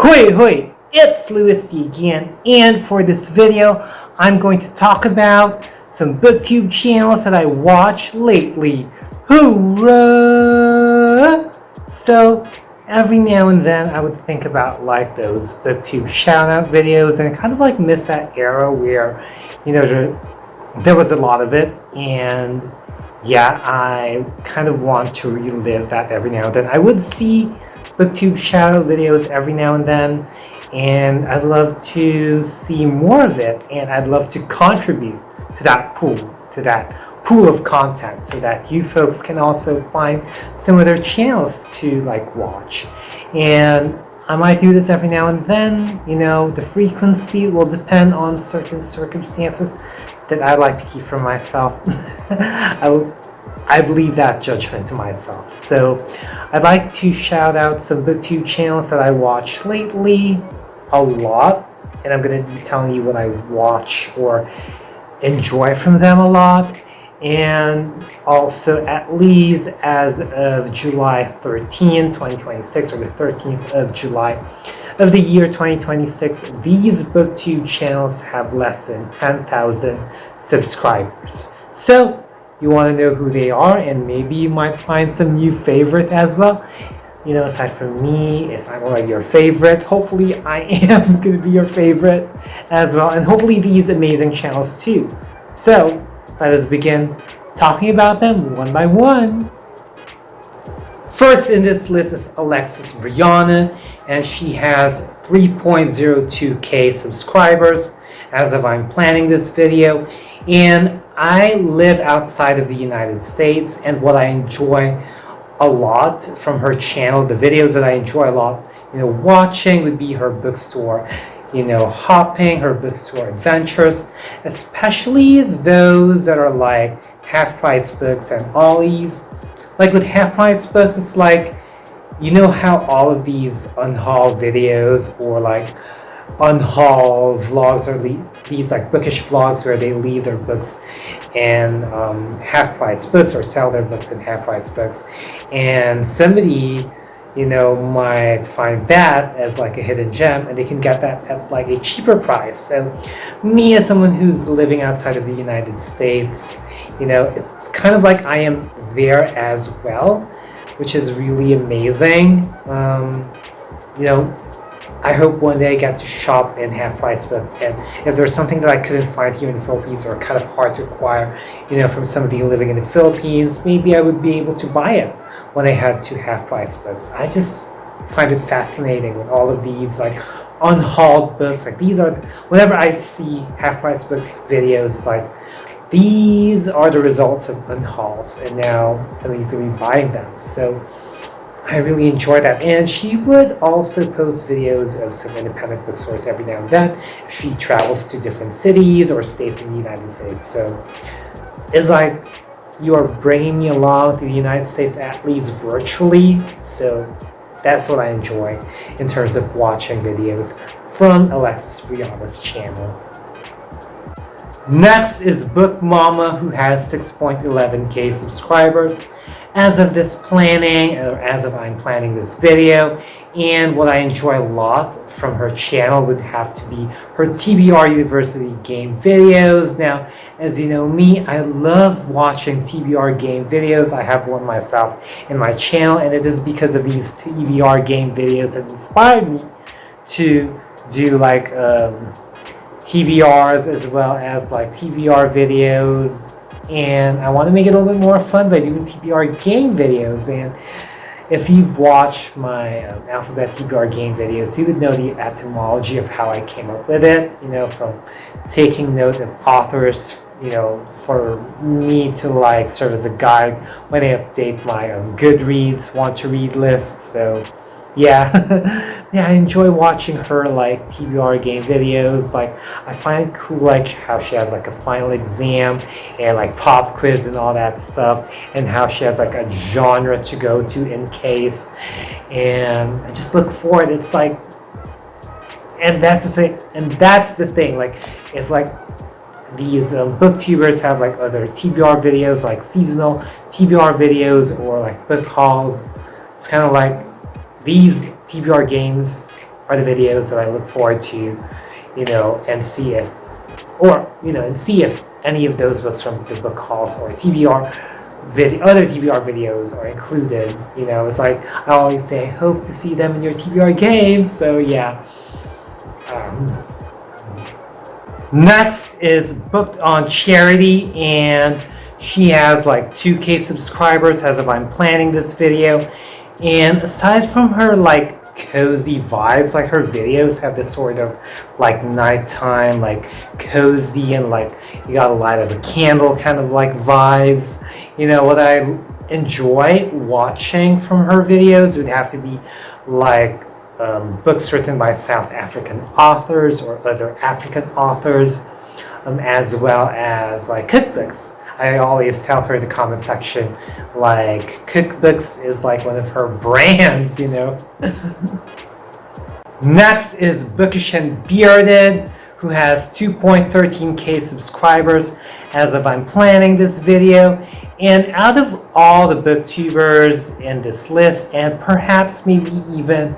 Hoi hoi, it's Louis D again, and for this video, I'm going to talk about some booktube channels that I watch lately. Hoorah! So, every now and then I would think about like those booktube shout out videos and kind of like miss that era where, there was a lot of it, and yeah, I kind of want to relive that every now and then. I would see booktube shadow videos every now and then, and I'd love to see more of it, and I'd love to contribute to that pool of content so that you folks can also find some other channels to like watch. And I might do this every now and then. The frequency will depend on certain circumstances that I like to keep for myself. I believe that judgment to myself. So I'd like to shout out some booktube channels that I watch lately a lot, and I'm going to be telling you what I watch or enjoy from them a lot. And also, at least as of July 13, 2026, or the 13th of July of the year 2026, these booktube channels have less than 10,000 subscribers. So you want to know who they are, and maybe you might find some new favorites as well. Aside from me, if I'm already your favorite, hopefully I am going to be your favorite as well, and hopefully these amazing channels too. So let us begin talking about them one by one. First in this list is Alexis Briana, and she has 3.02k subscribers as of I'm planning this video. And I live outside of the United States, and what I enjoy a lot from her channel, the videos that I enjoy a lot, watching would be her bookstore, hopping, her bookstore adventures, especially those that are like half-price books and ollies. Like with half-price books, it's like, how all of these unhaul videos or like unhaul vlogs or these like bookish vlogs where they leave their books in half-price books or sell their books in half-price books, and somebody might find that as like a hidden gem, and they can get that at like a cheaper price. So me, as someone who's living outside of the United States, it's kind of like I am there as well, which is really amazing. I hope one day I get to shop in half-price books, and if there's something that I couldn't find here in the Philippines or kind of hard to acquire, from somebody living in the Philippines, maybe I would be able to buy it when I head to half-price books. I just find it fascinating with all of these like unhauled books. Like these are, whenever I see half-price books videos, like these are the results of unhauls, and now somebody's going to be buying them. So I really enjoy that. And she would also post videos of some independent bookstores every now and then if she travels to different cities or states in the United States. So it's like you are bringing me along to the United States, at least virtually. So that's what I enjoy in terms of watching videos from Alexis Briana's channel. Next is Book Mama, who has 6.11k subscribers as of this planning, or as of I'm planning this video. And what I enjoy a lot from her channel would have to be her TBR University game videos. Now, as you know me, I love watching TBR game videos. I have one myself in my channel, and it is because of these TBR game videos that inspired me to do like TBRs as well as like TBR videos. And I want to make it a little bit more fun by doing TBR game videos. And if you've watched my alphabet TBR game videos, you would know the etymology of how I came up with it, from taking note of authors, for me to like serve as a guide when I update my Goodreads want to read list. So yeah, I enjoy watching her like TBR game videos. Like I find it cool like how she has like a final exam and like pop quiz and all that stuff, and how she has like a genre to go to in case. And I just look forward. It's like, and that's the thing. Like if like these booktubers have like other TBR videos, like seasonal TBR videos or like book hauls, it's kind of like these TBR games are the videos that I look forward to, and see if, any of those books from the book hauls or other TBR videos are included. It's like I always say, I hope to see them in your TBR games. So yeah. Next is BookedonCharity, and she has like 2K subscribers as of I'm planning this video. And aside from her like cozy vibes, like her videos have this sort of like nighttime, like cozy, and like you gotta light up a candle kind of like vibes. What I enjoy watching from her videos would have to be like books written by South African authors or other African authors, as well as like cookbooks. I always tell her in the comment section, like, cookbooks is like one of her brands, Next is Bookish and Bearded, who has 2.13K subscribers as of I'm planning this video. And out of all the booktubers in this list, and perhaps maybe even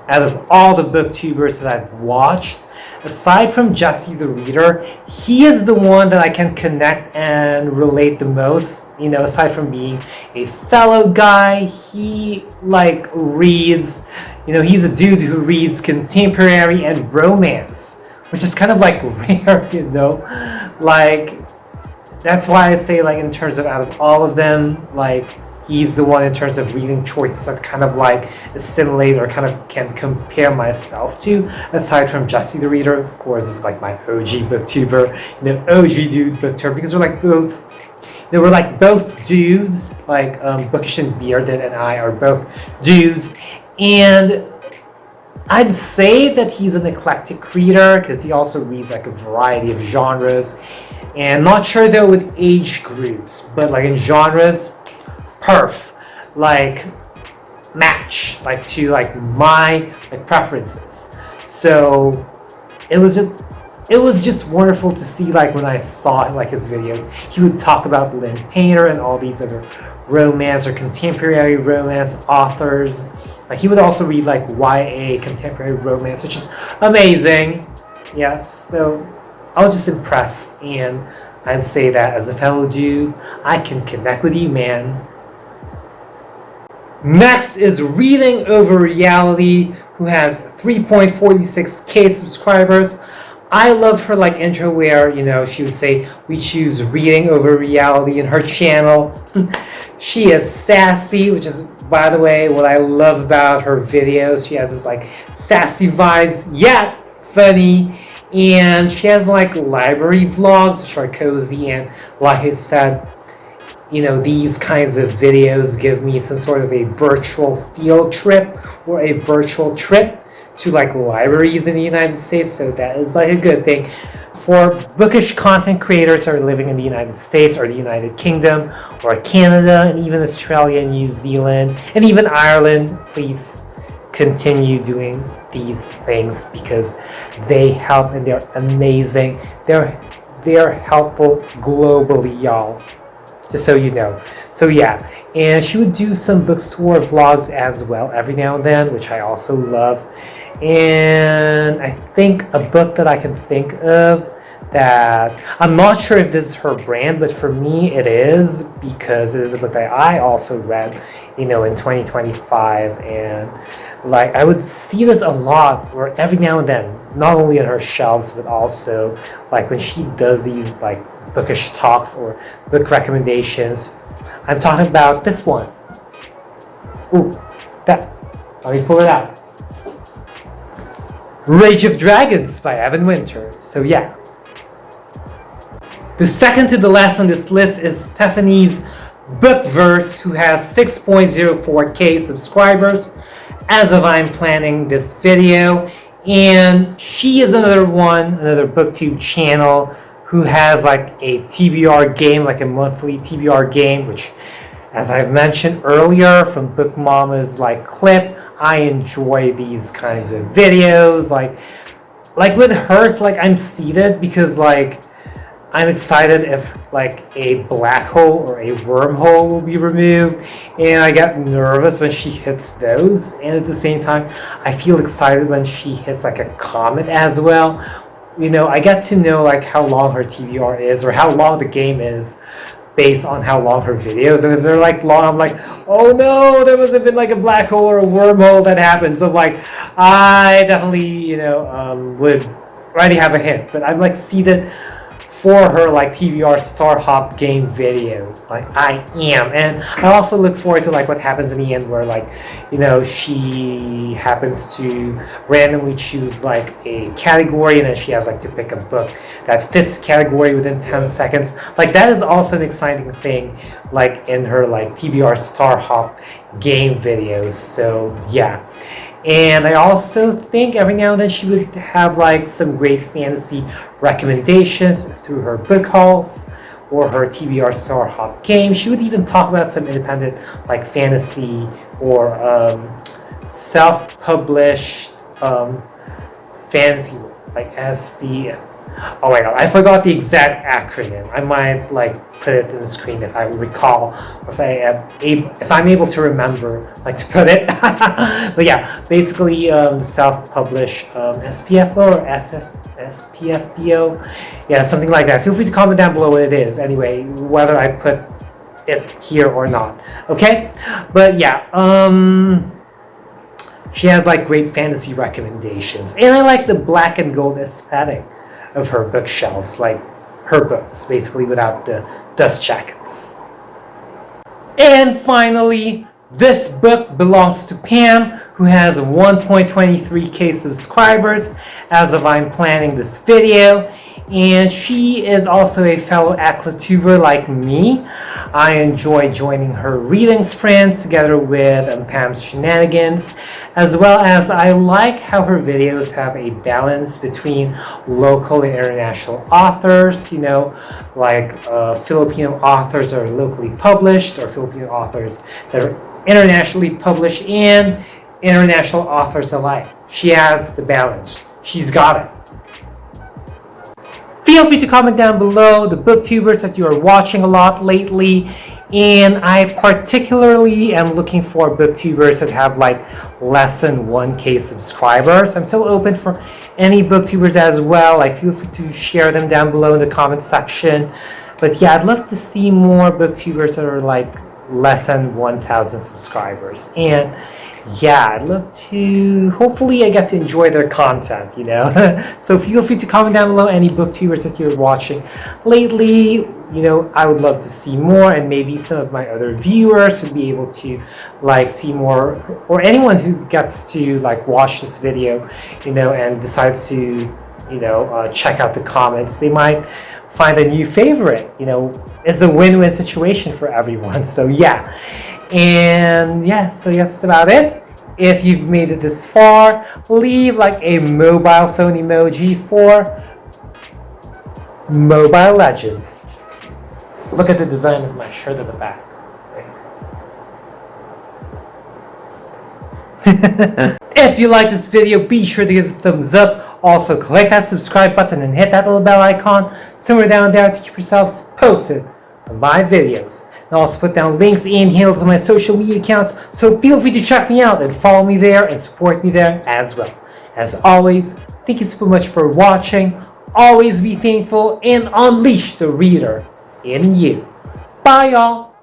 out of all the booktubers that I've watched, aside from Jesse the Reader, he is the one that I can connect and relate the most. Aside from being a fellow guy, he like reads, he's a dude who reads contemporary and romance, which is kind of like rare, like that's why I say, like, in terms of out of all of them, like, he's the one in terms of reading choices that kind of like assimilate or kind of can compare myself to, aside from Jesse the Reader. Of course, is like my OG booktuber, OG dude booktuber, because we're like both dudes, like Bookish and Bearded and I are both dudes, and I'd say that he's an eclectic reader because he also reads like a variety of genres, and not sure though with age groups, but like in genres, perf, like match, like to like my like preferences. So it was just wonderful to see, like when I saw like his videos, he would talk about Lynn Painter and all these other romance or contemporary romance authors. Like he would also read like YA contemporary romance, which is amazing. Yes, so I was just impressed, and I'd say that as a fellow dude, I can connect with you, man. Next is ReadingOverReality, who has 3.46K subscribers. I love her like intro where, she would say, we choose reading over reality in her channel. She is sassy, which is, by the way, what I love about her videos. She has this like sassy vibes, yet funny. And she has like library vlogs, which are cozy, and like I said, these kinds of videos give me some sort of a virtual field trip or a virtual trip to like libraries in the United States. So that is like a good thing for bookish content creators that are living in the United States or the United Kingdom or Canada and even Australia and New Zealand and even Ireland. Please continue doing these things because they help and they're amazing. They're helpful globally, y'all. Just so you know. So yeah, and she would do some bookstore vlogs as well every now and then, which I also love. And I think a book that I can think of that I'm not sure if this is her brand, but for me it is, because it is a book that I also read, in 2025, and like I would see this a lot, or every now and then, not only on her shelves, but also like when she does these like bookish talks or book recommendations. I'm talking about this one. Ooh, that. Let me pull it out. Rage of Dragons by Evan Winter. So yeah. The second to the last on this list is Stephanie's Bookverse, who has 6.04K subscribers as of I'm planning this video. And she is another BookTube channel who has like a TBR game, like a monthly TBR game, which, as I've mentioned earlier from Book Mama's like clip, I enjoy these kinds of videos. Like with hers, like I'm seated because like I'm excited if like a black hole or a wormhole will be removed, and I get nervous when she hits those, and at the same time I feel excited when she hits like a comet as well. You know, I get to know like how long her TBR is or how long the game is based on how long her videos, and if they're like long, I'm like, oh no, there must have been like a black hole or a wormhole that happened. So like I definitely, you know, would already have a hint, but I'm like seated for her like PBR Star Hop game videos. Like I am. And I also look forward to like what happens in the end where like, you know, she happens to randomly choose like a category and then she has like to pick a book that fits the category within 10 seconds. Like that is also an exciting thing like in her like PBR Star Hop game videos. So yeah. And I also think every now and then she would have like some great fantasy recommendations through her book hauls or her TBR Star Hop game. She would even talk about some independent like fantasy or self-published fantasy like SB. Oh my god, I forgot the exact acronym. I might like put it in the screen if I recall, or if I'm able to remember like to put it. But yeah, basically self-published SPFO or SPFBO, yeah, something like that. Feel free to comment down below what it is. Anyway, whether I put it here or not. Okay, but yeah, she has like great fantasy recommendations, and I like the black and gold aesthetic of her bookshelves, like her books, basically without the dust jackets. And finally, this book belongs to Pam, who has 1.23k subscribers as of I'm planning this video. And she is also a fellow ACLA-tuber like me. I enjoy joining her reading sprints together with Pam's shenanigans, as well as I like how her videos have a balance between local and international authors, you know, like Filipino authors that are locally published or Filipino authors that are internationally published, and international authors alike. She has the balance. She's got it. Feel free to comment down below the booktubers that you are watching a lot lately, and I particularly am looking for booktubers that have like less than 1k subscribers. I'm still open for any booktubers as well. Like feel free to share them down below in the comment section. But yeah, I'd love to see more booktubers that are like less than 1,000 subscribers. And yeah, I'd love to, hopefully I get to enjoy their content, you know. So feel free to comment down below any booktubers that you're watching lately. You know, I would love to see more, and maybe some of my other viewers would be able to like see more, or anyone who gets to like watch this video, you know, and decides to, you know, check out the comments. They might find a new favorite, you know. It's a win-win situation for everyone. So yeah. And yeah, so that's about it. If you've made it this far, leave like a mobile phone emoji for Mobile Legends. Look at the design of my shirt at the back. If you like this video, be sure to give it a thumbs up. Also, click that subscribe button and hit that little bell icon somewhere down there to keep yourselves posted on my videos. I'll also put down links and handles on my social media accounts, so feel free to check me out and follow me there and support me there as well. As always, thank you so much for watching. Always be thankful and unleash the reader in you. Bye, y'all.